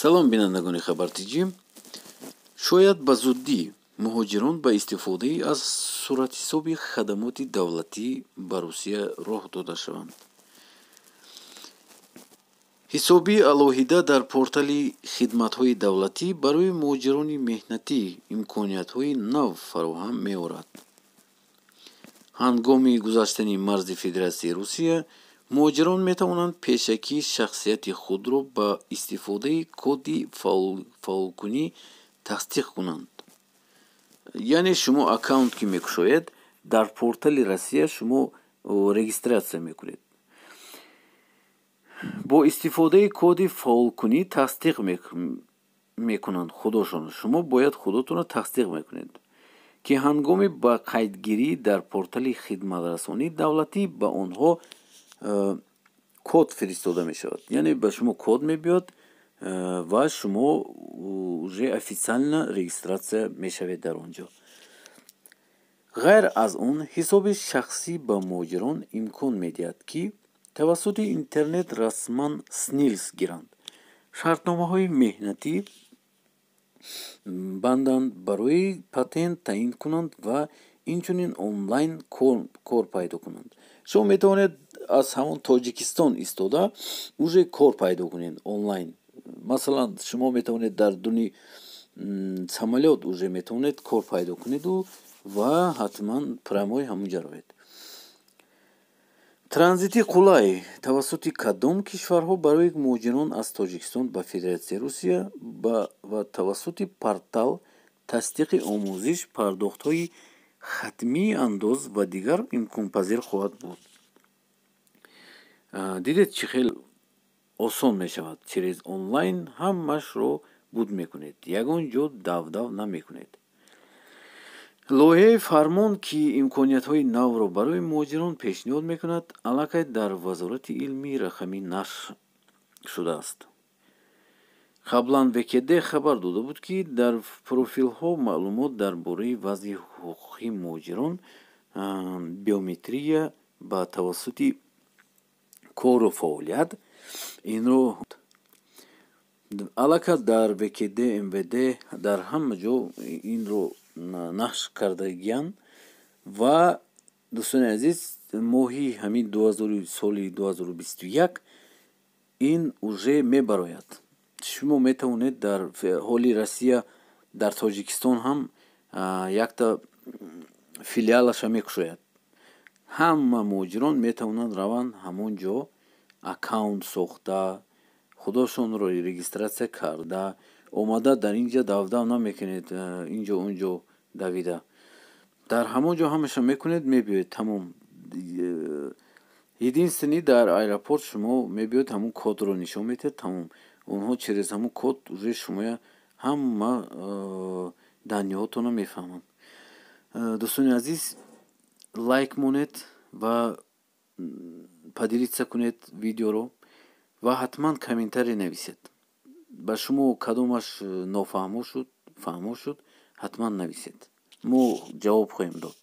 салом бинандагони хабартиҷӣ. Шояд ба зуддӣ муҳоҷирон ба истифодаи аз суратҳисоби хадамоти давлатӣ ба Русия роҳ дода шаванд. ҳисоби алоҳида дар портали хидматҳои давлатӣ барои муҳоҷирони меҳнатӣ имкониятҳои нав фароҳам меорад. ҳангоми гузаштани марзи Федератсияи Русия, муҳоҷирон метавонанд пешакӣ шахсияти худро ба истифодаи коди фаъолкунӣ тасдиқ кунанд. Яъне шумо аккаунт ки мекушоед, дар портали Россия шумо регистратсия мекунед. Бо истифодаи коди фаъолкунӣ тасдиқ мекунанд худошон. Шумо бояд худотонро тасдиқ мекунед, ки ҳангоми ба қайдгирӣ дар портали хидматрасонӣ давлатӣ ба онҳо код фиристода мешавад. Яъне ба шумо код мебиёд ва шумо уже официально регистратсия мешавед дар он ҷо. ғайр аз он, ҳисоби шахсӣ ба муҳоҷирон имкон медиҳад, ки тавассути интернет расман снилс гиранд, шартномаҳои меҳнатӣ банданд, барои патент таъин кунанд ва инчунин онлайн кор пайдо кунанд. Шумо метавонед аз ҳамон Тоҷикистон истода уже кор пайдо кунед онлайн. Масалан, шумо метавонед дар дуни самолёт уже метавонед кор пайдо кунеду ва ҳатман прямои ҳамунҷа равед. Транзити қулай тавассути кадом кишварҳо барои муҳоҷирон аз Тоҷикистон ба Федератсияи Русия ва тавассути портал тасдиқи омӯзиш, пардохтҳои хатмии андоз ва дигар имконпазир хоҳад буд. Дидед чӣ хел осон мешавад. Через онлайн ҳамашро буд мекунед. Ягон ҷо дав намекунед. Лоиҳаи фармон, ки имкониятҳои навро барои муҳоҷирон пешниҳод мекунад, аллакай дар Вазорати илмии рақамӣ нашр шудааст. қаблан ВКД хабар дода буд, ки дар профилҳо маълумот дар бораи вазъи ҳуқуқи муҳоҷирон, биометрия ба тавассути кору фаъолият инро аллакай дар ВКД, МВД дар ҳама ҷо инро нашр кардагиянд ва дӯстони азиз, моҳи ҳамин соли 2021 ин уже мебарояд. Шумо метавонед дар ҳоли Россия дар Тоҷикистон ҳам якта филиалаша мекушояд. Ҳама муҳоҷирон метавонанд раванд ҳамон ҷо аккаунт сохта, худошонро регистратсия карда, омада дар инҷа дав намекунед, инҷо унҷо давида. Дар ҳамон ҷо ҳамаша мекунед, мебиёед тамом. Единствени дар аэропорт шумо мебиёед ҳамон кодро нишон медиҳед, тамом. онҳо через ҳамон код уже шумоя ҳама даниҳотонро мефаҳманд. дӯстони азиз, лайк монед ва падирица кунед видеоро ва ҳатман комментарие нависед. ба шумо кадомаш нофаҳмо шуд, ҳатман нависед. мо ҷавоб хоҳем дод.